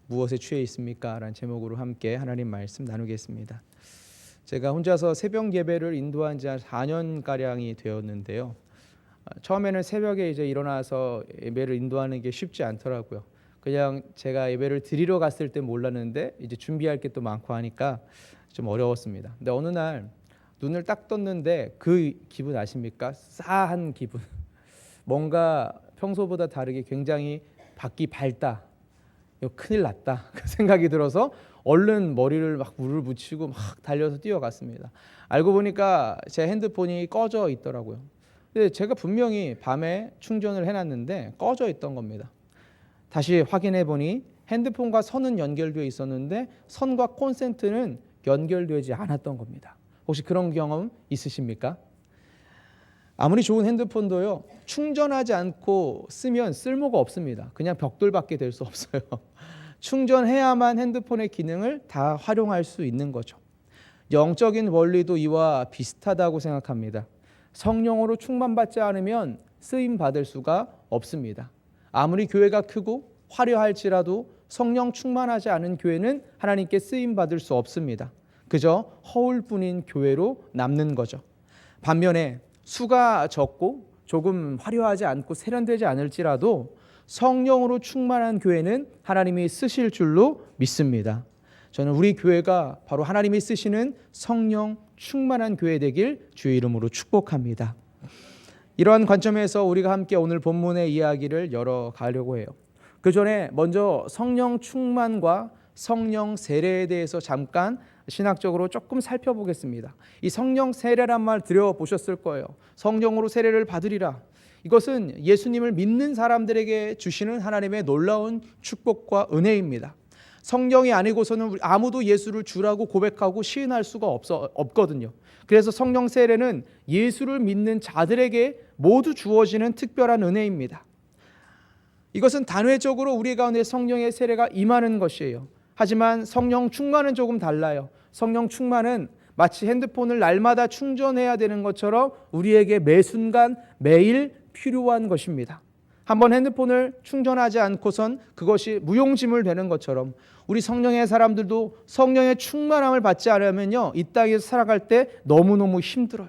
무엇에 취해 있습니까? 라는 제목으로 함께 하나님 말씀 나누겠습니다. 제가 혼자서 새벽 예배를 인도한 지 한 4년가량이 되었는데요. 처음에는 새벽에 이제 일어나서 예배를 인도하는 게 쉽지 않더라고요. 그냥 제가 예배를 드리러 갔을 때 몰랐는데 이제 준비할 게 또 많고 하니까 좀 어려웠습니다. 근데 어느 날 눈을 딱 떴는데 그 기분 아십니까? 싸한 기분. 뭔가 평소보다 다르게 굉장히 밖이 밝다. 이거 큰일 났다. 그 생각이 들어서 얼른 머리를 막 물을 묻히고 막 달려서 뛰어갔습니다. 알고 보니까 제 핸드폰이 꺼져 있더라고요. 근데 제가 분명히 밤에 충전을 해놨는데 꺼져 있던 겁니다. 다시 확인해 보니 핸드폰과 선은 연결되어 있었는데 선과 콘센트는 연결되지 않았던 겁니다. 혹시 그런 경험 있으십니까? 아무리 좋은 핸드폰도요, 충전하지 않고 쓰면 쓸모가 없습니다. 그냥 벽돌밖에 될 수 없어요. 충전해야만 핸드폰의 기능을 다 활용할 수 있는 거죠. 영적인 원리도 이와 비슷하다고 생각합니다. 성령으로 충만받지 않으면 쓰임 받을 수가 없습니다. 아무리 교회가 크고 화려할지라도 성령 충만하지 않은 교회는 하나님께 쓰임 받을 수 없습니다. 그저 허울뿐인 교회로 남는 거죠. 반면에 수가 적고 조금 화려하지 않고 세련되지 않을지라도 성령으로 충만한 교회는 하나님이 쓰실 줄로 믿습니다. 저는 우리 교회가 바로 하나님이 쓰시는 성령 충만한 교회 되길 주의 이름으로 축복합니다. 이러한 관점에서 우리가 함께 오늘 본문의 이야기를 열어가려고 해요. 그 전에 먼저 성령 충만과 성령 세례에 대해서 잠깐 신학적으로 조금 살펴보겠습니다. 이 성령 세례란 말 들어보셨을 거예요. 성령으로 세례를 받으리라. 이것은 예수님을 믿는 사람들에게 주시는 하나님의 놀라운 축복과 은혜입니다. 성령이 아니고서는 아무도 예수를 주라고 고백하고 시인할 수가 없거든요. 그래서 성령 세례는 예수를 믿는 자들에게 모두 주어지는 특별한 은혜입니다. 이것은 단회적으로 우리 가운데 성령의 세례가 임하는 것이에요. 하지만 성령 충만은 조금 달라요. 성령 충만은 마치 핸드폰을 날마다 충전해야 되는 것처럼 우리에게 매 순간 매일 필요한 것입니다. 한번 핸드폰을 충전하지 않고선 그것이 무용지물 되는 것처럼 우리 성령의 사람들도 성령의 충만함을 받지 않으면요, 이 땅에서 살아갈 때 너무너무 힘들어요.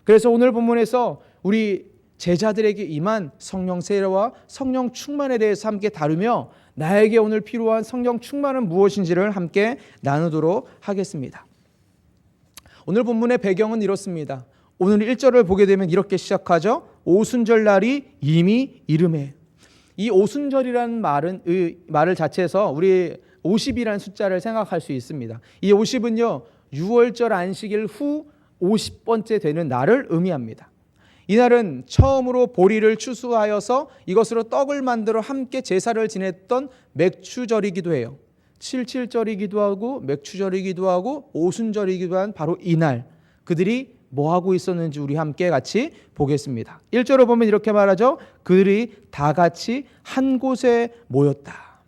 그래서 오늘 본문에서 우리 제자들에게 임한 성령 세례와 성령 충만에 대해서 함께 다루며 나에게 오늘 필요한 성령 충만은 무엇인지를 함께 나누도록 하겠습니다. 오늘 본문의 배경은 이렇습니다. 오늘 1절을 보게 되면 이렇게 시작하죠. 오순절 날이 이미 이르매. 이 오순절이라는 말을 자체에서 우리 50이라는 숫자를 생각할 수 있습니다. 이 50은요, 6월절 안식일 후 50번째 되는 날을 의미합니다. 이날은 처음으로 보리를 추수하여서 이것으로 떡을 만들어 함께 제사를 지냈던 맥추절이기도 해요. 77절이기도 하고 맥추절이기도 하고 오순절이기도 한 바로 이날 그들이 뭐 하고 있었는지 우리 함께 같이 보겠습니다. 1절을 보면 이렇게 말하죠. 그들이 다 같이 한 곳에 모였다.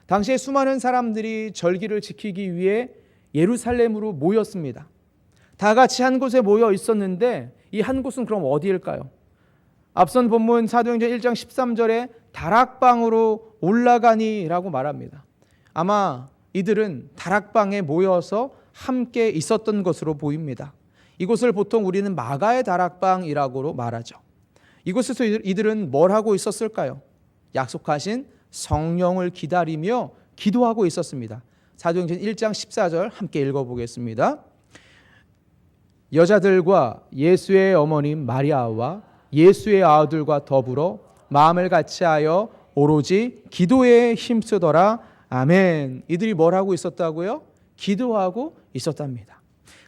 당시에 수많은 사람들이 절기를 지키기 위해 예루살렘으로 모였습니다. 다 같이 한 곳에 모여 있었는데 이 한 곳은 그럼 어디일까요? 앞선 본문 사도행전 1장 13절에 다락방으로 올라가니라고 말합니다. 아마 이들은 다락방에 모여서 함께 있었던 것으로 보입니다. 이곳을 보통 우리는 마가의 다락방이라고 말하죠. 이곳에서 이들은 뭘 하고 있었을까요? 약속하신 성령을 기다리며 기도하고 있었습니다. 사도행전 1장 14절 함께 읽어보겠습니다. 여자들과 예수의 어머님 마리아와 예수의 아들과 더불어 마음을 같이하여 오로지 기도에 힘쓰더라. 아멘. 이들이 뭘 하고 있었다고요? 기도하고 있었답니다.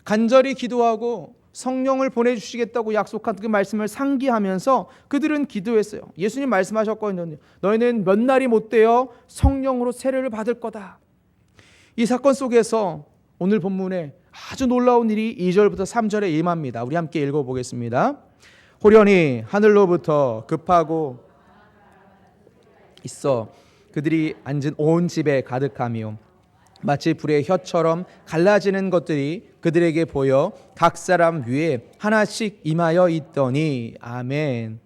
간절히 기도하고 성령을 보내주시겠다고 약속한 그 말씀을 상기하면서 그들은 기도했어요. 예수님 말씀하셨거든요. 너희는 몇 날이 못 되어 성령으로 세례를 받을 거다. 이 사건 속에서 오늘 본문에 아주 놀라운 일이 2절부터 3절에 임합니다. 우리 함께 읽어보겠습니다. 호련히 하늘로부터 급하고 있어 그들이 앉은 온 집에 가득하며 마치 불의 혀처럼 갈라지는 것들이 그들에게 보여 각 사람 위에 하나씩 임하여 있더니 아멘.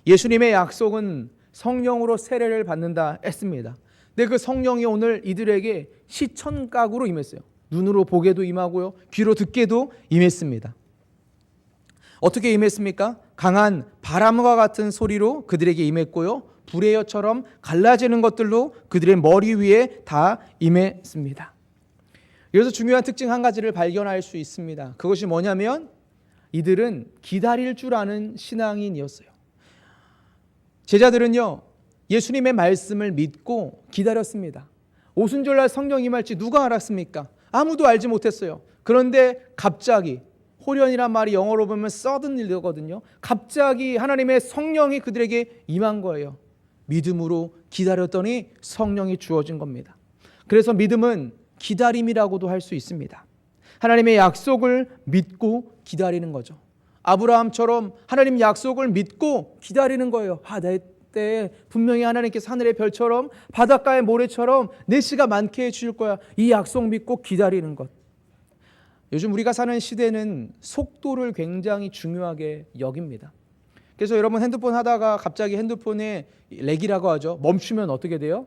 예수님의 약속은 성령으로 세례를 받는다 했습니다. 근데 그 성령이 오늘 이들에게 시천각으로 임했어요. 눈으로 보게도 임하고요, 귀로 듣게도 임했습니다. 어떻게 임했습니까? 강한 바람과 같은 소리로 그들에게 임했고요, 불의 여처럼 갈라지는 것들로 그들의 머리 위에 다 임했습니다. 여기서 중요한 특징 한 가지를 발견할 수 있습니다. 그것이 뭐냐면 이들은 기다릴 줄 아는 신앙인이었어요. 제자들은요, 예수님의 말씀을 믿고 기다렸습니다. 오순절날 성령 임할지 누가 알았습니까? 아무도 알지 못했어요. 그런데 갑자기, 호련이란 말이 영어로 보면 suddenly거든요. 갑자기 하나님의 성령이 그들에게 임한 거예요. 믿음으로 기다렸더니 성령이 주어진 겁니다. 그래서 믿음은 기다림이라고도 할 수 있습니다. 하나님의 약속을 믿고 기다리는 거죠. 아브라함처럼 하나님 약속을 믿고 기다리는 거예요. 내 때에 분명히 하나님께서 하늘의 별처럼 바닷가의 모래처럼 내 씨가 많게 해줄 거야. 이 약속 믿고 기다리는 것. 요즘 우리가 사는 시대는 속도를 굉장히 중요하게 여깁니다. 그래서 여러분 핸드폰 하다가 갑자기 핸드폰에 렉이라고 하죠. 멈추면 어떻게 돼요?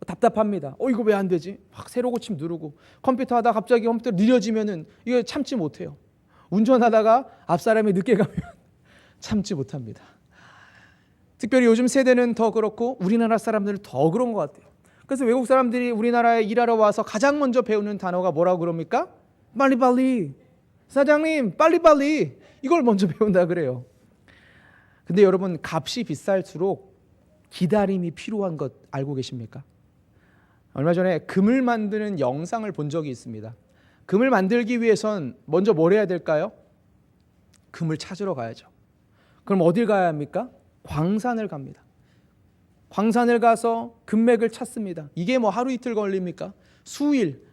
답답합니다. 이거 왜 안 되지? 막 새로 고침 누르고, 컴퓨터 하다가 갑자기 컴퓨터 느려지면은 이거 참지 못해요. 운전하다가 앞사람이 늦게 가면 참지 못합니다. 특별히 요즘 세대는 더 그렇고 우리나라 사람들은 더 그런 것 같아요. 그래서 외국 사람들이 우리나라에 일하러 와서 가장 먼저 배우는 단어가 뭐라고 그럽니까? 빨리빨리. 사장님 빨리빨리. 이걸 먼저 배운다 그래요. 근데 여러분, 값이 비쌀수록 기다림이 필요한 것 알고 계십니까? 얼마 전에 금을 만드는 영상을 본 적이 있습니다. 금을 만들기 위해선 먼저 뭘 해야 될까요? 금을 찾으러 가야죠. 그럼 어딜 가야 합니까? 광산을 갑니다. 광산을 가서 금맥을 찾습니다. 이게 하루 이틀 걸립니까? 수일,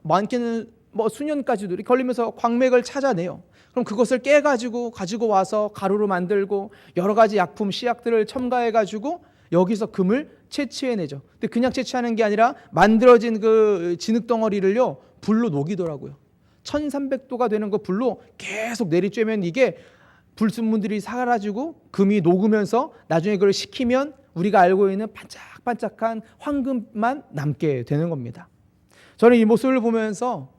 많게는 수년까지도 걸리면서 광맥을 찾아내요. 그럼 그것을 깨가지고 가지고 와서 가루로 만들고 여러 가지 약품, 씨약들을 첨가해가지고 여기서 금을 채취해내죠. 근데 그냥 채취하는 게 아니라 만들어진 그 진흙 덩어리를요, 불로 녹이더라고요. 1300도가 되는 그 불로 계속 내리쬐면 이게 불순물들이 사라지고 금이 녹으면서 나중에 그걸 식히면 우리가 알고 있는 반짝반짝한 황금만 남게 되는 겁니다. 저는 이 모습을 보면서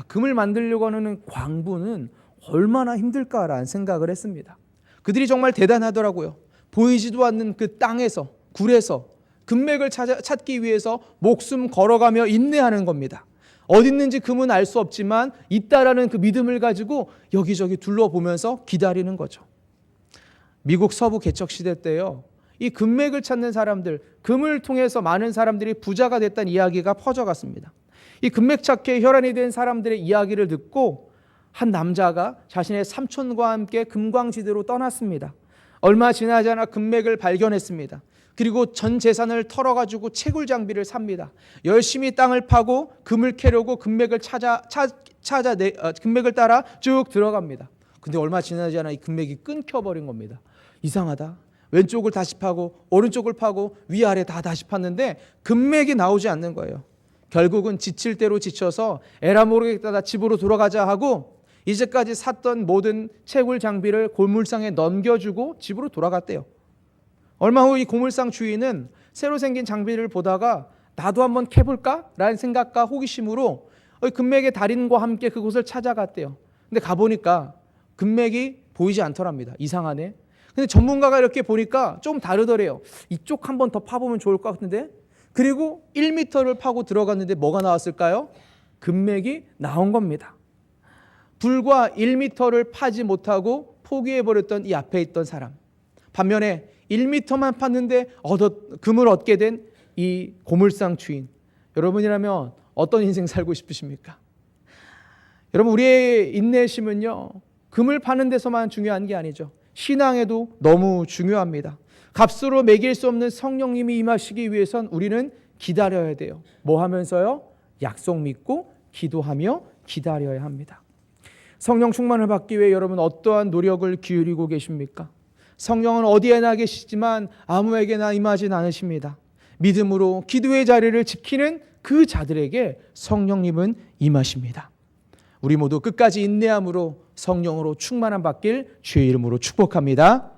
금을 만들려고 하는 광부는 얼마나 힘들까라는 생각을 했습니다. 그들이 정말 대단하더라고요. 보이지도 않는 그 땅에서, 굴에서 금맥을 찾기 위해서 목숨 걸어가며 인내하는 겁니다. 어디 있는지 금은 알 수 없지만 있다라는 그 믿음을 가지고 여기저기 둘러보면서 기다리는 거죠. 미국 서부 개척 시대 때요, 이 금맥을 찾는 사람들, 금을 통해서 많은 사람들이 부자가 됐다는 이야기가 퍼져갔습니다. 이 금맥 찾기에 혈안이 된 사람들의 이야기를 듣고 한 남자가 자신의 삼촌과 함께 금광지대로 떠났습니다. 얼마 지나지 않아 금맥을 발견했습니다. 그리고 전 재산을 털어가지고 채굴 장비를 삽니다. 열심히 땅을 파고 금을 캐려고 금맥을 금맥을 따라 쭉 들어갑니다. 근데 얼마 지나지 않아 이 금맥이 끊겨버린 겁니다. 이상하다. 왼쪽을 다시 파고 오른쪽을 파고 위아래 다 다시 팠는데 금맥이 나오지 않는 거예요. 결국은 지칠 대로 지쳐서 에라 모르겠다, 집으로 돌아가자 하고 이제까지 샀던 모든 채굴 장비를 고물상에 넘겨주고 집으로 돌아갔대요. 얼마 후 이 고물상 주인은 새로 생긴 장비를 보다가 나도 한번 캐볼까? 라는 생각과 호기심으로 금맥의 달인과 함께 그곳을 찾아갔대요. 근데 가보니까 금맥이 보이지 않더랍니다. 이상하네. 근데 전문가가 이렇게 보니까 좀 다르더래요. 이쪽 한번 더 파보면 좋을 것 같은데. 그리고 1m를 파고 들어갔는데 뭐가 나왔을까요? 금맥이 나온 겁니다. 불과 1m를 파지 못하고 포기해버렸던 이 앞에 있던 사람. 반면에 1m만 팠는데 금을 얻게 된 이 고물상 주인. 여러분이라면 어떤 인생 살고 싶으십니까? 여러분, 우리의 인내심은요, 금을 파는 데서만 중요한 게 아니죠. 신앙에도 너무 중요합니다. 값으로 매길 수 없는 성령님이 임하시기 위해선 우리는 기다려야 돼요. 뭐 하면서요? 약속 믿고 기도하며 기다려야 합니다. 성령 충만을 받기 위해 여러분 어떠한 노력을 기울이고 계십니까? 성령은 어디에나 계시지만 아무에게나 임하진 않으십니다. 믿음으로 기도의 자리를 지키는 그 자들에게 성령님은 임하십니다. 우리 모두 끝까지 인내함으로 성령으로 충만함 받길 주의 이름으로 축복합니다.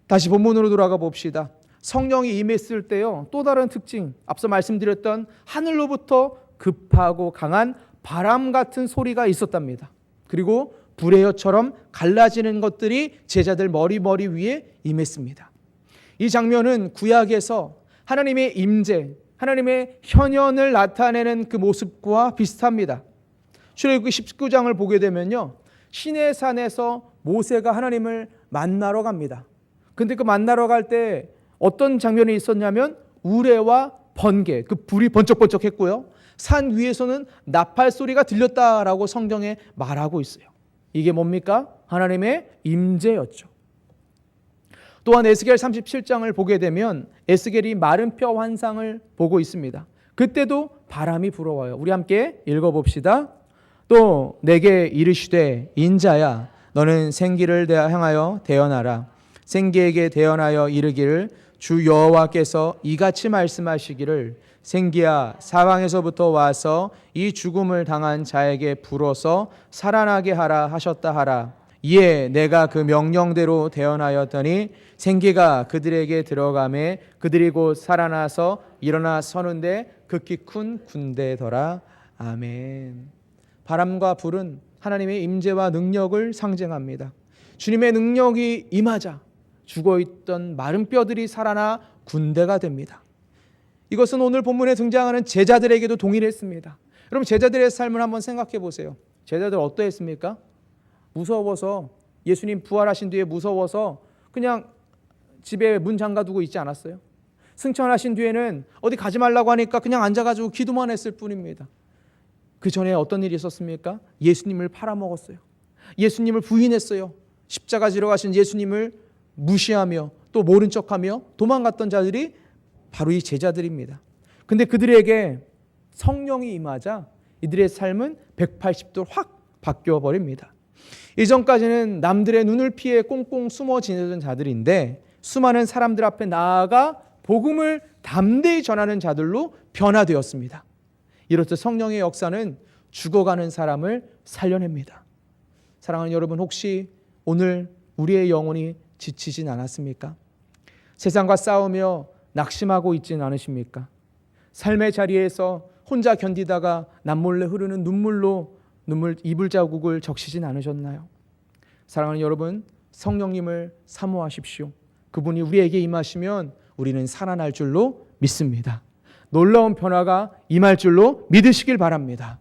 다시 본문으로 돌아가 봅시다. 성령이 임했을 때요, 또 다른 특징, 앞서 말씀드렸던 하늘로부터 급하고 강한 바람 같은 소리가 있었답니다. 그리고 불의 혀처럼 갈라지는 것들이 제자들 머리 위에 임했습니다. 이 장면은 구약에서 하나님의 임재, 하나님의 현현을 나타내는 그 모습과 비슷합니다. 출애굽기 19장을 보게 되면요, 시내산에서 모세가 하나님을 만나러 갑니다. 근데 그 만나러 갈 때 어떤 장면이 있었냐면 우레와 번개, 그 불이 번쩍번쩍했고요, 산 위에서는 나팔 소리가 들렸다라고 성경에 말하고 있어요. 이게 뭡니까? 하나님의 임재였죠. 또한 에스겔 37장을 보게 되면 에스겔이 마른 뼈 환상을 보고 있습니다. 그때도 바람이 불어와요. 우리 함께 읽어봅시다. 또 내게 이르시되 인자야 너는 생기를 향하여 대언하라. 생기에게 대언하여 이르기를 주 여호와께서 이같이 말씀하시기를 생기야 사방에서부터 와서 이 죽음을 당한 자에게 불어서 살아나게 하라 하셨다 하라. 이에 내가 그 명령대로 대언하였더니 생기가 그들에게 들어가매 그들이 곧 살아나서 일어나 서는데 극히 큰 군대더라. 아멘. 바람과 불은 하나님의 임재와 능력을 상징합니다. 주님의 능력이 임하자 죽어있던 마른 뼈들이 살아나 군대가 됩니다. 이것은 오늘 본문에 등장하는 제자들에게도 동일했습니다. 여러분, 제자들의 삶을 한번 생각해 보세요. 제자들 어떠했습니까? 무서워서, 예수님 부활하신 뒤에 무서워서 그냥 집에 문 잠가두고 있지 않았어요? 승천하신 뒤에는 어디 가지 말라고 하니까 그냥 앉아가지고 기도만 했을 뿐입니다. 그 전에 어떤 일이 있었습니까? 예수님을 팔아먹었어요. 예수님을 부인했어요. 십자가 지러 가신 예수님을 무시하며 또 모른 척하며 도망갔던 자들이 바로 이 제자들입니다. 근데 그들에게 성령이 임하자 이들의 삶은 180도 확 바뀌어 버립니다. 이전까지는 남들의 눈을 피해 꽁꽁 숨어 지내던 자들인데 수많은 사람들 앞에 나아가 복음을 담대히 전하는 자들로 변화되었습니다. 이렇듯 성령의 역사는 죽어가는 사람을 살려냅니다. 사랑하는 여러분, 혹시 오늘 우리의 영혼이 지치진 않았습니까? 세상과 싸우며 낙심하고 있진 않으십니까? 삶의 자리에서 혼자 견디다가 남몰래 흐르는 눈물로 이불 자국을 적시진 않으셨나요? 사랑하는 여러분, 성령님을 사모하십시오. 그분이 우리에게 임하시면 우리는 살아날 줄로 믿습니다. 놀라운 변화가 임할 줄로 믿으시길 바랍니다.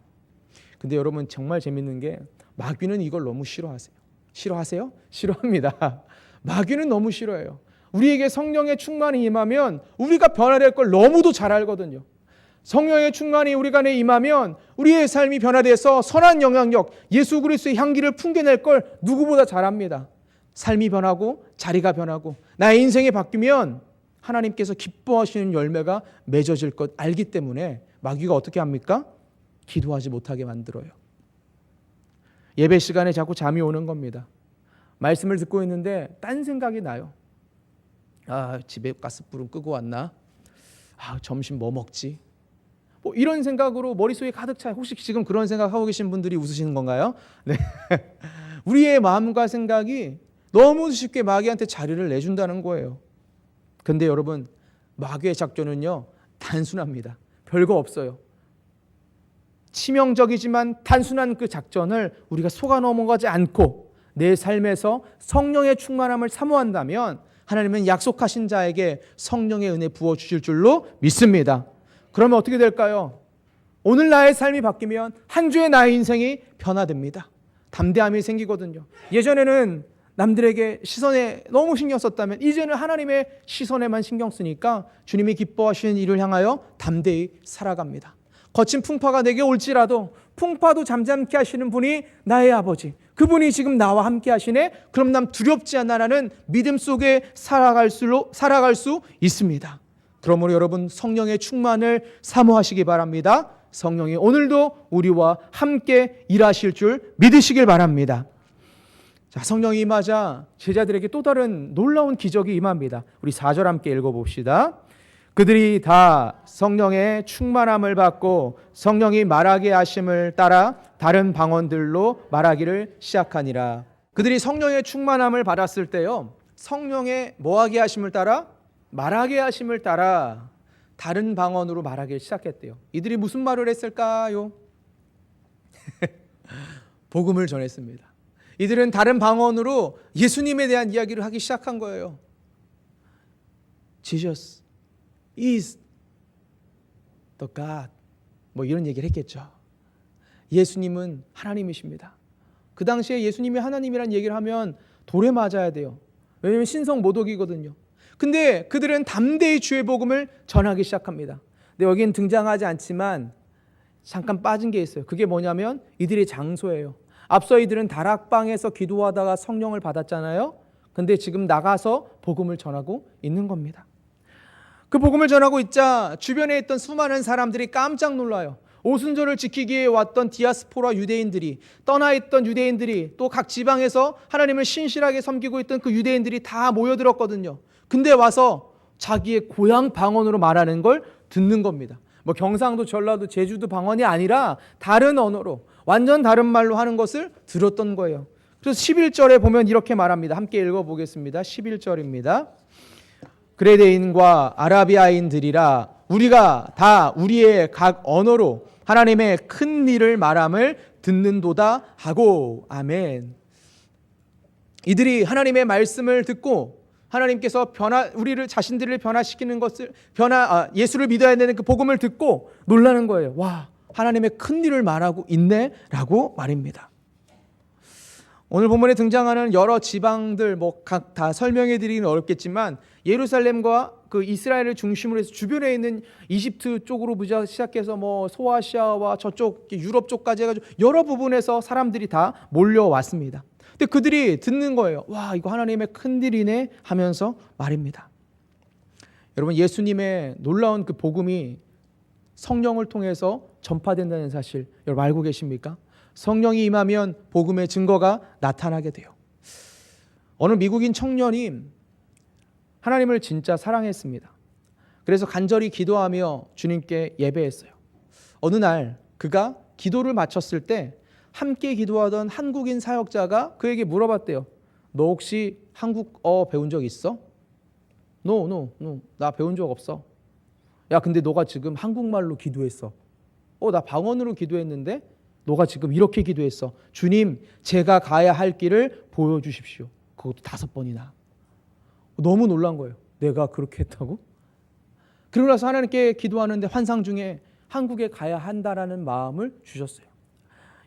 근데 여러분, 정말 재밌는 게 마귀는 이걸 너무 싫어하세요. 싫어하세요? 싫어합니다. 마귀는 너무 싫어해요. 우리에게 성령의 충만이 임하면 우리가 변화될 걸 너무도 잘 알거든요. 성령의 충만이 우리 안에 임하면 우리의 삶이 변화돼서 선한 영향력, 예수 그리스도의 향기를 풍겨낼 걸 누구보다 잘 압니다. 삶이 변하고 자리가 변하고 나의 인생이 바뀌면 하나님께서 기뻐하시는 열매가 맺어질 것 알기 때문에 마귀가 어떻게 합니까? 기도하지 못하게 만들어요. 예배 시간에 자꾸 잠이 오는 겁니다. 말씀을 듣고 있는데 딴 생각이 나요. 집에 가스불은 끄고 왔나? 점심 뭐 먹지? 뭐 이런 생각으로 머릿속에 가득 차요. 혹시 지금 그런 생각하고 계신 분들이 웃으시는 건가요? 네. 우리의 마음과 생각이 너무 쉽게 마귀한테 자리를 내준다는 거예요. 근데 여러분, 마귀의 작전은요, 단순합니다. 별거 없어요. 치명적이지만 단순한 그 작전을 우리가 속아 넘어가지 않고 내 삶에서 성령의 충만함을 사모한다면 하나님은 약속하신 자에게 성령의 은혜 부어주실 줄로 믿습니다. 그러면 어떻게 될까요? 오늘 나의 삶이 바뀌면 한 주의 나의 인생이 변화됩니다. 담대함이 생기거든요. 예전에는 남들에게 시선에 너무 신경 썼다면 이제는 하나님의 시선에만 신경 쓰니까 주님이 기뻐하시는 일을 향하여 담대히 살아갑니다. 거친 풍파가 내게 올지라도 풍파도 잠잠케 하시는 분이 나의 아버지, 그분이 지금 나와 함께 하시네. 그럼 난 두렵지 않나라는 믿음 속에 살아갈 수 있습니다. 그러므로 여러분, 성령의 충만을 사모하시기 바랍니다. 성령이 오늘도 우리와 함께 일하실 줄 믿으시길 바랍니다. 자, 성령이 임하자 제자들에게 또 다른 놀라운 기적이 임합니다. 우리 4절 함께 읽어봅시다. 그들이 다 성령의 충만함을 받고 성령이 말하게 하심을 따라 다른 방언들로 말하기를 시작하니라. 그들이 성령의 충만함을 받았을 때요, 성령의 뭐하게 하심을 따라 말하게 하심을 따라 다른 방언으로 말하기 시작했대요. 이들이 무슨 말을 했을까요? 복음을 전했습니다. 이들은 다른 방언으로 예수님에 대한 이야기를 하기 시작한 거예요. Jesus is the God. 뭐 이런 얘기를 했겠죠. 예수님은 하나님이십니다. 그 당시에 예수님이 하나님이란 얘기를 하면 돌에 맞아야 돼요. 왜냐하면 신성 모독이거든요. 근데 그들은 담대히 주의 복음을 전하기 시작합니다. 근데 여기는 등장하지 않지만 잠깐 빠진 게 있어요. 그게 뭐냐면 이들의 장소예요. 앞서 이들은 다락방에서 기도하다가 성령을 받았잖아요. 근데 지금 나가서 복음을 전하고 있는 겁니다. 그 복음을 전하고 있자 주변에 있던 수많은 사람들이 깜짝 놀라요. 오순절을 지키기 위해 왔던 디아스포라 유대인들이, 떠나 있던 유대인들이, 또 각 지방에서 하나님을 신실하게 섬기고 있던 그 유대인들이 다 모여들었거든요. 근데 와서 자기의 고향 방언으로 말하는 걸 듣는 겁니다. 뭐 경상도, 전라도, 제주도 방언이 아니라 다른 언어로, 완전 다른 말로 하는 것을 들었던 거예요. 그래서 11절에 보면 이렇게 말합니다. 함께 읽어보겠습니다. 11절입니다. 그레데인과 아라비아인들이라 우리가 다 우리의 각 언어로 하나님의 큰 일을 말함을 듣는도다 하고. 아멘. 이들이 하나님의 말씀을 듣고 하나님께서 우리를 자신들을 변화시키는 것을 예수를 믿어야 되는 그 복음을 듣고 놀라는 거예요. 와, 하나님의 큰 일을 말하고 있네라고 말입니다. 오늘 본문에 등장하는 여러 지방들 각 다 설명해 드리기는 어렵겠지만 예루살렘과 그 이스라엘을 중심으로 해서 주변에 있는 이집트 쪽으로 시작해서 뭐 소아시아와 저쪽 유럽 쪽까지 해가지고 여러 부분에서 사람들이 다 몰려왔습니다. 근데 그들이 듣는 거예요. 와, 이거 하나님의 큰 일이네 하면서 말입니다. 여러분, 예수님의 놀라운 그 복음이 성령을 통해서 전파된다는 사실 여러분 알고 계십니까? 성령이 임하면 복음의 증거가 나타나게 돼요. 어느 미국인 청년이 하나님을 진짜 사랑했습니다. 그래서 간절히 기도하며 주님께 예배했어요. 어느 날 그가 기도를 마쳤을 때 함께 기도하던 한국인 사역자가 그에게 물어봤대요. 너 혹시 한국어 배운 적 있어? No. 나 배운 적 없어. 야, 근데 너가 지금 한국말로 기도했어. 나 방언으로 기도했는데 너가 지금 이렇게 기도했어. 주님, 제가 가야 할 길을 보여주십시오. 그것도 5번이나. 너무 놀란 거예요. 내가 그렇게 했다고? 그러고 나서 하나님께 기도하는데 환상 중에 한국에 가야 한다라는 마음을 주셨어요.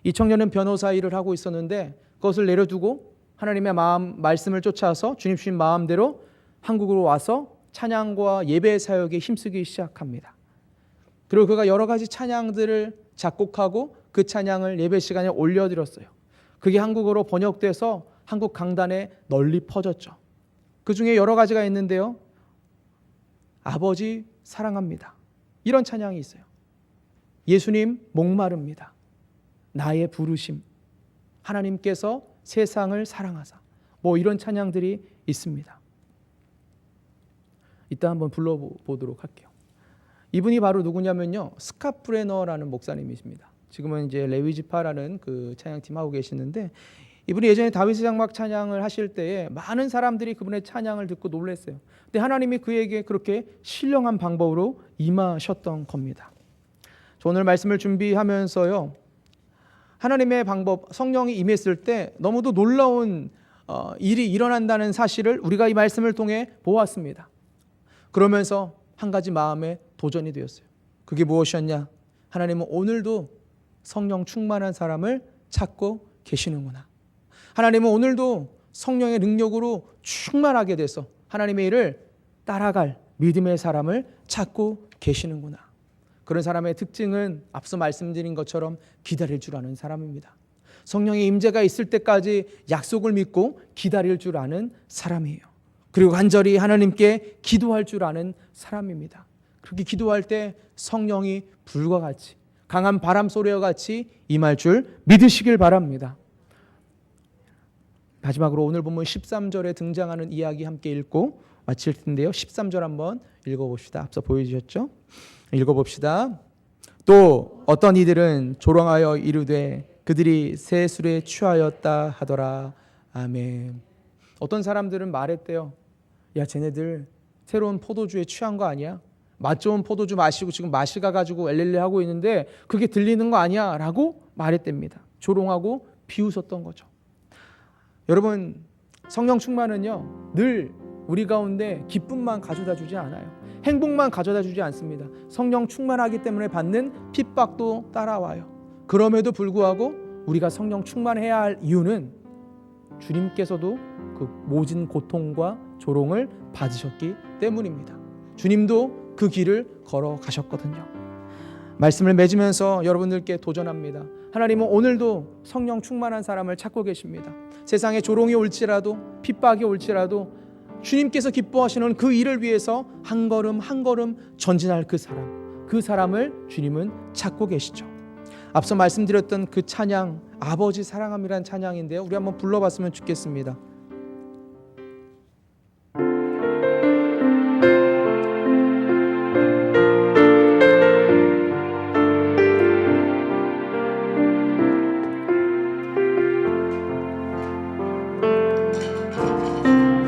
이 청년은 변호사 일을 하고 있었는데 그것을 내려두고 하나님의 말씀을 쫓아서 주님 주신 마음대로 한국으로 와서 찬양과 예배 사역에 힘쓰기 시작합니다. 그리고 그가 여러 가지 찬양들을 작곡하고 그 찬양을 예배 시간에 올려드렸어요. 그게 한국어로 번역돼서 한국 강단에 널리 퍼졌죠. 그 중에 여러 가지가 있는데요. 아버지 사랑합니다. 이런 찬양이 있어요. 예수님 목마릅니다. 나의 부르심. 하나님께서 세상을 사랑하사. 뭐 이런 찬양들이 있습니다. 이따 한번 불러보도록 할게요. 이분이 바로 누구냐면요, 스캇 브레너라는 목사님이십니다. 지금은 이제 레위지파라는 그 찬양팀 하고 계시는데, 이분이 예전에 다윗의 장막 찬양을 하실 때에 많은 사람들이 그분의 찬양을 듣고 놀랐어요. 근데 하나님이 그에게 그렇게 신령한 방법으로 임하셨던 겁니다. 저 오늘 말씀을 준비하면서요, 하나님의 방법, 성령이 임했을 때 너무도 놀라운 일이 일어난다는 사실을 우리가 이 말씀을 통해 보았습니다. 그러면서 한 가지 마음에 도전이 되었어요. 그게 무엇이었냐? 하나님은 오늘도 성령 충만한 사람을 찾고 계시는구나. 하나님은 오늘도 성령의 능력으로 충만하게 돼서 하나님의 일을 따라갈 믿음의 사람을 찾고 계시는구나. 그런 사람의 특징은 앞서 말씀드린 것처럼 기다릴 줄 아는 사람입니다. 성령의 임재가 있을 때까지 약속을 믿고 기다릴 줄 아는 사람이에요. 그리고 간절히 하나님께 기도할 줄 아는 사람입니다. 그렇게 기도할 때 성령이 불과 같이 강한 바람 소리와 같이 임할 줄 믿으시길 바랍니다. 마지막으로 오늘 본문 13절에 등장하는 이야기 함께 읽고 마칠 텐데요. 13절 한번 읽어봅시다. 앞서 보여주셨죠? 읽어봅시다. 또 어떤 이들은 조롱하여 이르되 그들이 새 술에 취하였다 하더라. 아멘. 어떤 사람들은 말했대요. 야, 쟤네들 새로운 포도주에 취한 거 아니야? 맛 좋은 포도주 마시고 지금 마시가 가지고 엘렐레 하고 있는데 그게 들리는 거 아니야? 라고 말했답니다. 조롱하고 비웃었던 거죠. 여러분, 성령 충만은요, 늘 우리 가운데 기쁨만 가져다 주지 않아요. 행복만 가져다 주지 않습니다. 성령 충만하기 때문에 받는 핍박도 따라와요. 그럼에도 불구하고 우리가 성령 충만해야 할 이유는 주님께서도 그 모진 고통과 조롱을 받으셨기 때문입니다. 주님도 그 길을 걸어가셨거든요. 말씀을 맺으면서 여러분들께 도전합니다. 하나님은 오늘도 성령 충만한 사람을 찾고 계십니다. 세상에 조롱이 올지라도 핍박이 올지라도 주님께서 기뻐하시는 그 일을 위해서 한 걸음 한 걸음 전진할 그 사람을 주님은 찾고 계시죠. 앞서 말씀드렸던 그 찬양, 아버지 사랑함이란 찬양인데요, 우리 한번 불러봤으면 좋겠습니다.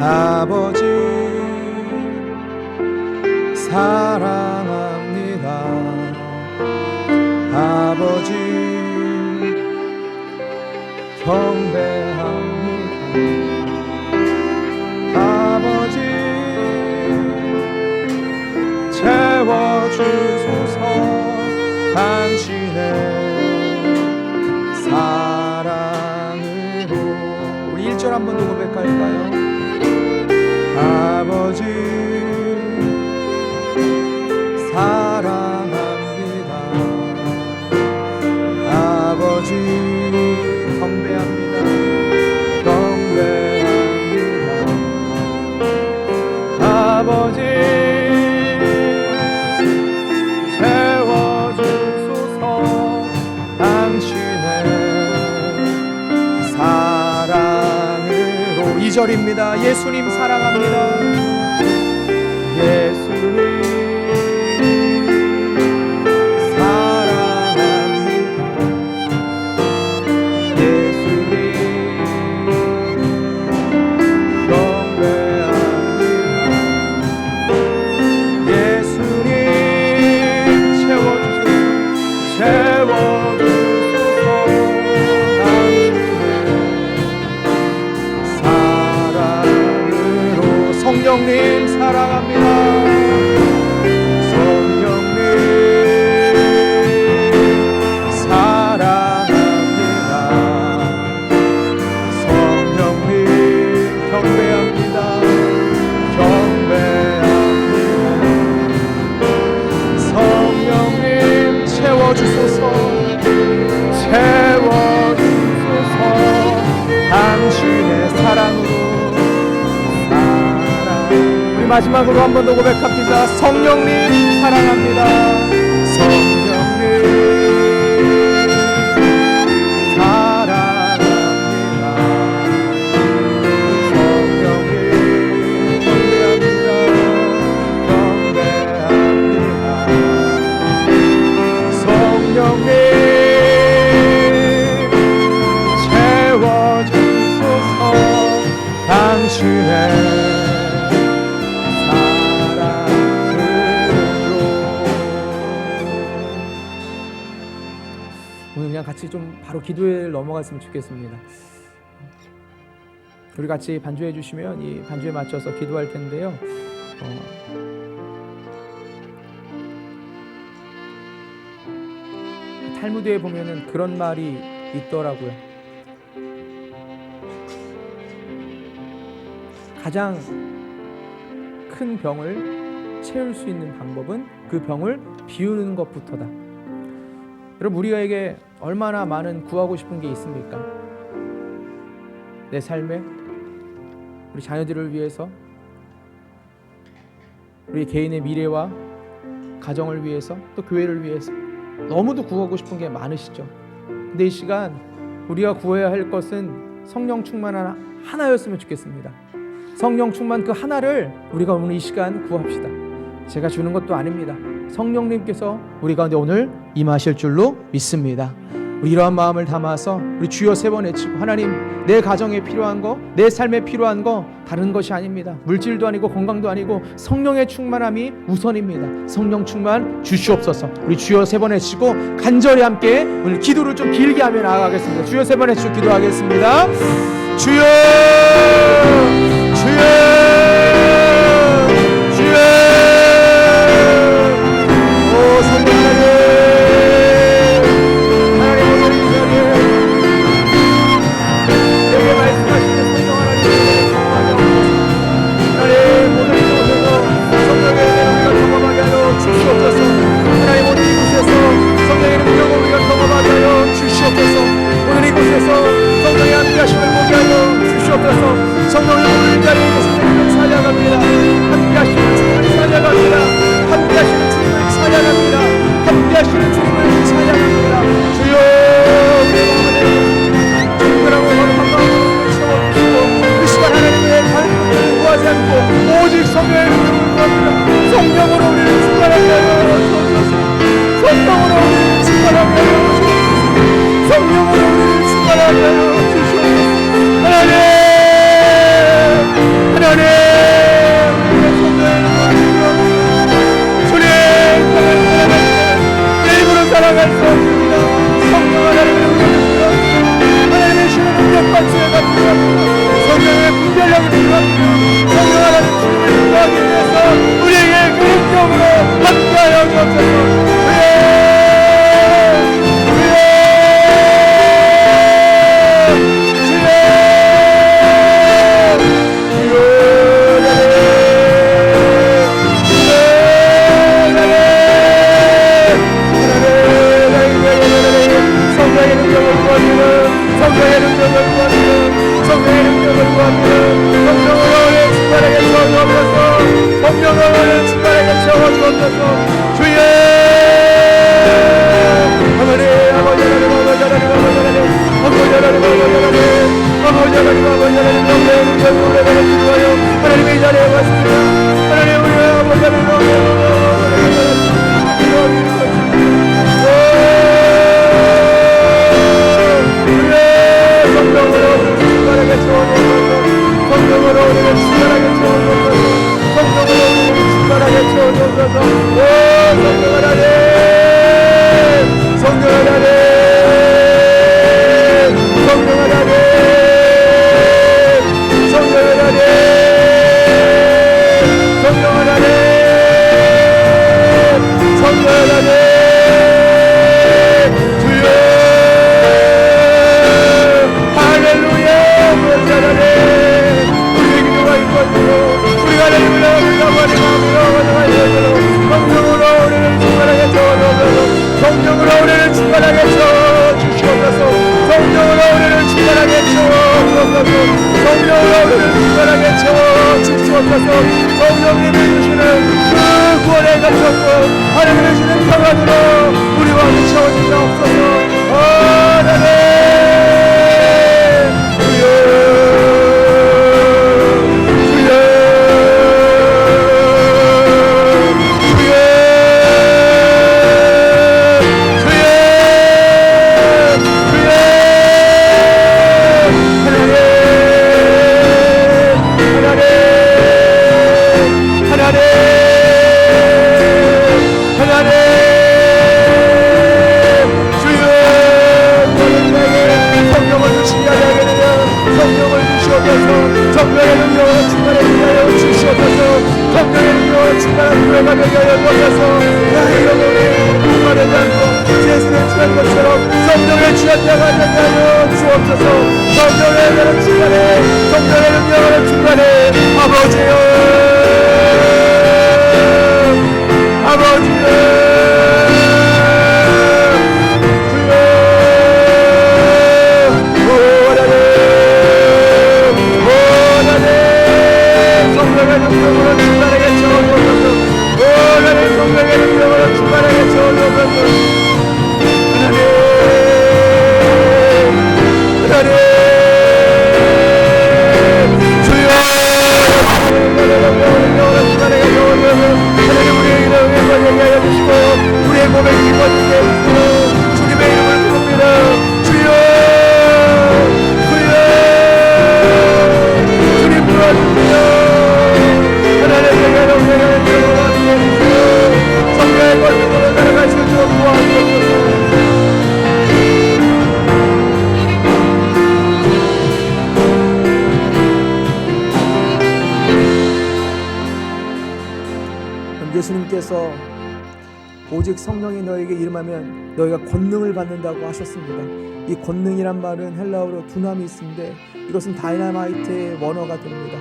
아버지 사랑합니다. 아버지 경배합니다. 아버지 채워주소서. 당신의 사랑으로. 우리 1절 한 번 더 고백할까요? 아버지 사랑합니다. 아버지 경배합니다. 경배합니다. 아버지 채워주소서. 당신의 사랑으로. 2절입니다. 예수님 사랑합니다. 예수님 사랑합니다. 예수님 경배합니다. 예수님 채워주소서. 성령님 사랑합니다. 성령님 사랑합니다. 성령님 경배합니다. 경배합니다. 성령님 채워주소서. 채워주소서. 당신의 사랑으로. 마지막으로 한 번 더 고백합니다. 성령님 사랑합니다. 성령님 사랑합니다. 성령님 경배합니다. 경배합니다. 성령님 채워주소서. 당신의 그냥 같이 좀 바로 기도에 넘어갔으면 좋겠습니다. 우리 같이 반주해 주시면 이 반주에 맞춰서 기도할 텐데요. 탈무드에 보면은 그런 말이 있더라고요. 가장 큰 병을 채울 수 있는 방법은 그 병을 비우는 것부터다. 여러분, 우리에게 얼마나 많은 구하고 싶은 게 있습니까? 내 삶에, 우리 자녀들을 위해서, 우리 개인의 미래와 가정을 위해서, 또 교회를 위해서 너무도 구하고 싶은 게 많으시죠. 근데 이 시간 우리가 구해야 할 것은 성령 충만한 하나였으면 좋겠습니다. 성령 충만 그 하나를 우리가 오늘 이 시간 구합시다. 제가 주는 것도 아닙니다. 성령님께서 우리 가운데 오늘 임하실 줄로 믿습니다. 우리 이러한 마음을 담아서 우리 주여 3번 외치고, 하나님, 내 가정에 필요한 거, 내 삶에 필요한 거 다른 것이 아닙니다. 물질도 아니고 건강도 아니고 성령의 충만함이 우선입니다. 성령 충만 주시옵소서. 우리 주여 3번 외치고 간절히 함께 오늘 기도를 좀 길게 하며 나아가겠습니다. 주여 3번 외치고 기도하겠습니다. 주여, 주여, 주여. 오 성령 성령의 오늘 자리에 계신 주님을 찬양합니다. 함께 하시는 주님을 찬양합니다. 함께 하시는 주님을 찬양합니다. 함께 하시는 주님을 찬양합니다. 주여, 우리의 마음을 충분하고 거룩한 마음으로 채워주시고 그 시간 하나님의 다른 구하지 않고 오직 성령의 능력을 구합니다. 성령으로 우리를 충만하게 하여 주옵소서. 성령으로 우리를 충만하게 하여 주옵소서. 성령으로 우리를 충만하게 하여 주옵소서. 하나님, 하나님, 우리의 성령을 주님, 내 입으로 살아갈 수 없습니다. 성령 하나님을 의존합니다. 하나님의 주는 능력과 지혜가 필요합니다. 성령의 분별력이 필요합니다. 성령 하나님 주님을 구하기 위해서 우리에게 그 능력으로 함께하여 주옵소서. 하나님의 자리에 왔습니다. 하나님, 우리 아버지 성령으로 우리를 충만하게 채워주옵소서. 성령으로 우리를 충만하게 채워주옵소서. 성령으로 우리를 충만하게 채워주옵소서. 오 성령 하나님, 성령 하나님, 성령 하나님, 성령 하나님, 성령 하나님, 성령 하나님. 성령으로 우리를 충만하게 채워주시옵소서. 성령으로 우리를 충만하게 채워주옵소서. 성령으로 우리를 충만하게 채워주시옵소서. 성령님이 주시는 그 구원의 감격과 하나님이 주시는 평안으로 우리와 채워주시옵소서. 하나님, 성령의 능력으로 충만하게 하여 주시옵소서. 성령의 능력으로 충만한 구원하게 하여 주옵소서. 나의 영혼이 목마르지 않고 예수를 취한 것처럼 성령의 취한 자가 되게 하여 주옵소서. 성령의 능력으로 충만해, 성령의 능력으로 충만해. 아버지여, 아버지여, 하나님, 예수님께서 오직 성령이 너에게 임하면 너희가 권능을 받는다고 하셨습니다. 이 권능이란 말은 헬라어로 두나미스인데 이것은 다이나마이트의 원어가 됩니다.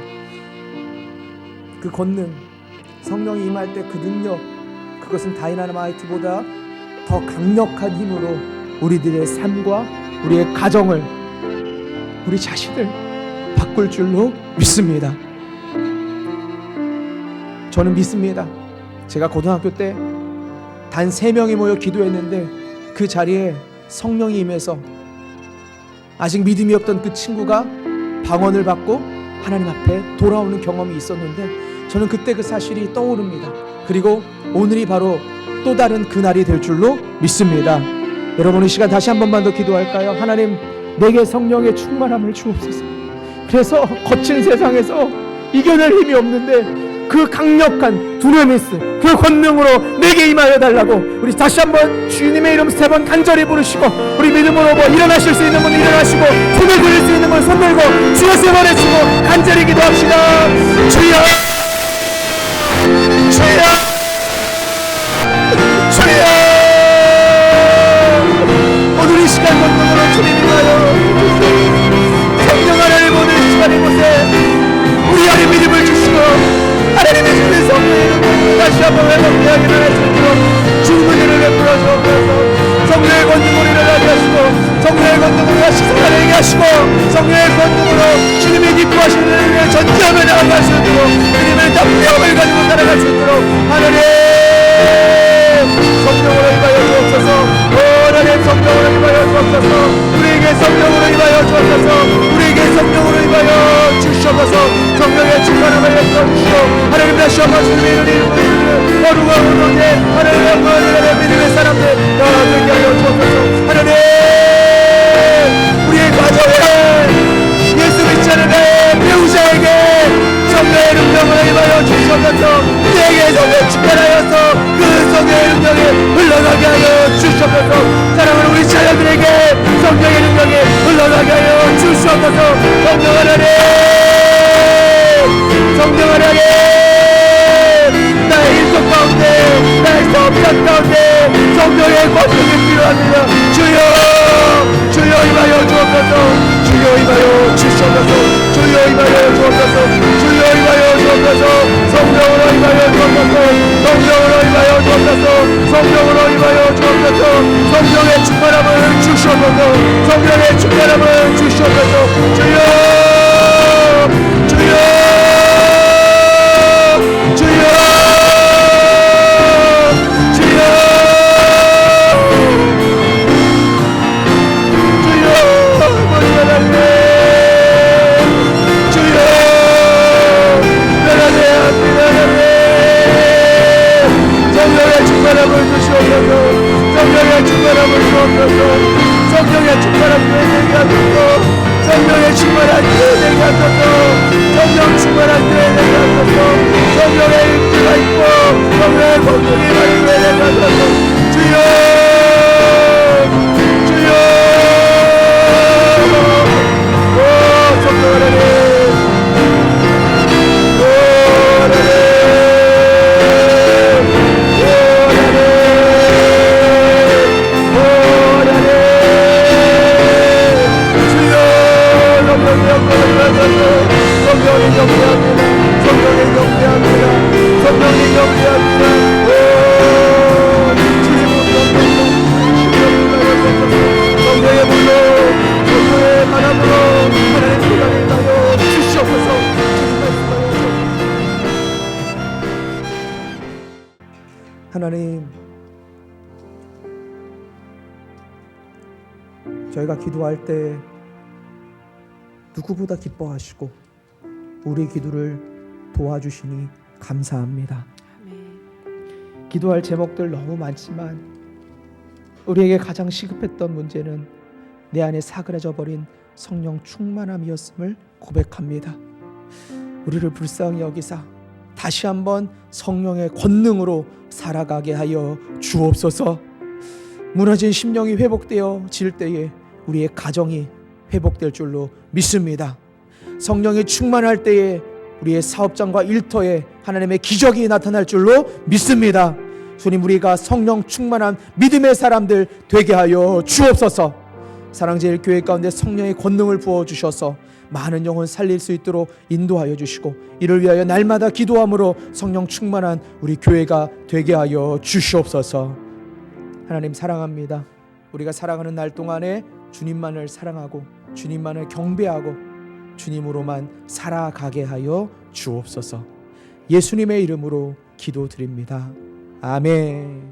그 권능, 성령이 임할 때 그 능력, 그것은 다이나마이트보다 더 강력한 힘으로 우리들의 삶과 우리의 가정을, 우리 자신을 바꿀 줄로 믿습니다. 저는 믿습니다. 제가 고등학교 때 단 3명이 모여 기도했는데 그 자리에 성령이 임해서 아직 믿음이 없던 그 친구가 방언을 받고 하나님 앞에 돌아오는 경험이 있었는데 저는 그때 그 사실이 떠오릅니다. 그리고 오늘이 바로 또 다른 그날이 될 줄로 믿습니다. 여러분, 이 시간 다시 한 번만 더 기도할까요? 하나님, 내게 성령의 충만함을 주옵소서. 그래서 거친 세상에서 이겨낼 힘이 없는데 그 강력한 두나미스, 그 권능으로 내게 임하여 달라고 우리 다시 한번 주님의 이름 3번 간절히 부르시고, 우리 믿음으로 일어나실 수 있는 분 일어나시고, 손을 들릴 수 있는 분 손 들고 주여 3번 외치고 간절히 기도합시다. 주여, 주여, 주여. 오늘 이 시간 권능으로 주님 임하여 성령 하나님, 오늘 이 시간 이곳에 우리 안에 믿음을 주시고 하나님의 주신 성령의 이름으로 다시 한번 회복되게 하기를 주시고 주님의 은혜를 베풀어 주옵소서. 성령의 권능으로 일어나게 하시고 성령의 권능으로 다시 살아내게 하시고 성령의 권능으로 주님의 기뻐하시는 은혜를 전지하며 나가게 하시도록 주님의 담대함을 가지고 살아갈 수 있도록 하나님 성령으로 임하여 주옵소서. 하나님 성령으로 임하여 주옵소서. 우리에게 성령으로 임하여 주옵소서. 우리에게 성령으로 임하여 주시옵소서. 성령의 충만함을 베풀어 주시고 하나님 다시 한번 주님의 이름으로 거룩한 오노제 하나님의 영광을 믿음의 사람들 나아가게 하여 주옵소서. 하나님 우리의 가정에 예수 믿지 않는 배우자에게 성령의 능력을 임하여 주시옵소서. 우리에게 성령 충만하여서 그 성령의 능력이 흘러가게 하여 주시옵소서. 사랑하는 우리 자녀들에게 성령의 능력이 흘러가게 하여 주시옵소서. 성령 하나님, 성령 하나님, 나의 인성 가운데, 나의 성장 가운데 성령의 권능이 필요합니다. 주여, 주여 임하여 주옵소서. 주여 임하여 주시옵소서. 주여 임하여 주옵소서. 주여 임하여 주옵소서. 성령으로 임하여 주옵소서. 성령으로 임하여 주옵소서. 성령으로 임하여 주옵소서. 성령의 충만함을 주시옵소서. 성령의 충만함을 주시옵소서. 주여, 주여, 주여, 주여, 성령의 충만함을 주시옵소서. 성령의 충만함을 주옵소서. 성령의 충만함을 내게 하소서. 성령의 충만한 교회 되게 하소서. 성령 충만한 교회 되게 하소서. 성령의 임재가 있고 성령의 권능이 많은 교회 되게 하소서. 주여, 주여. 오 성령 하나님, 오 하나님, 성령이 경배합니다. 성령이 경배합니다. 성령이 경배합니다. 오 주님을 경배합니다. 성령의 물로 성령의 바람으로 하나님 시간을 나여 주시옵소서. 하나님, 저희가 기도할 때 누구보다 기뻐하시고 우리 기도를 도와주시니 감사합니다. 기도할 제목들 너무 많지만 우리에게 가장 시급했던 문제는 내 안에 사그라져 버린 성령 충만함이었음을 고백합니다. 우리를 불쌍히 여기사 다시 한번 성령의 권능으로 살아가게 하여 주옵소서. 무너진 심령이 회복되어질 때에 우리의 가정이 회복될 줄로 믿습니다. 성령이 충만할 때에 우리의 사업장과 일터에 하나님의 기적이 나타날 줄로 믿습니다. 주님, 우리가 성령 충만한 믿음의 사람들 되게 하여 주옵소서. 사랑제일교회 가운데 성령의 권능을 부어주셔서 많은 영혼 살릴 수 있도록 인도하여 주시고, 이를 위하여 날마다 기도함으로 성령 충만한 우리 교회가 되게 하여 주시옵소서. 하나님 사랑합니다. 우리가 살아가는 날 동안에 주님만을 사랑하고 주님만을 경배하고 주님으로만 살아가게 하여 주옵소서. 예수님의 이름으로 기도드립니다. 아멘.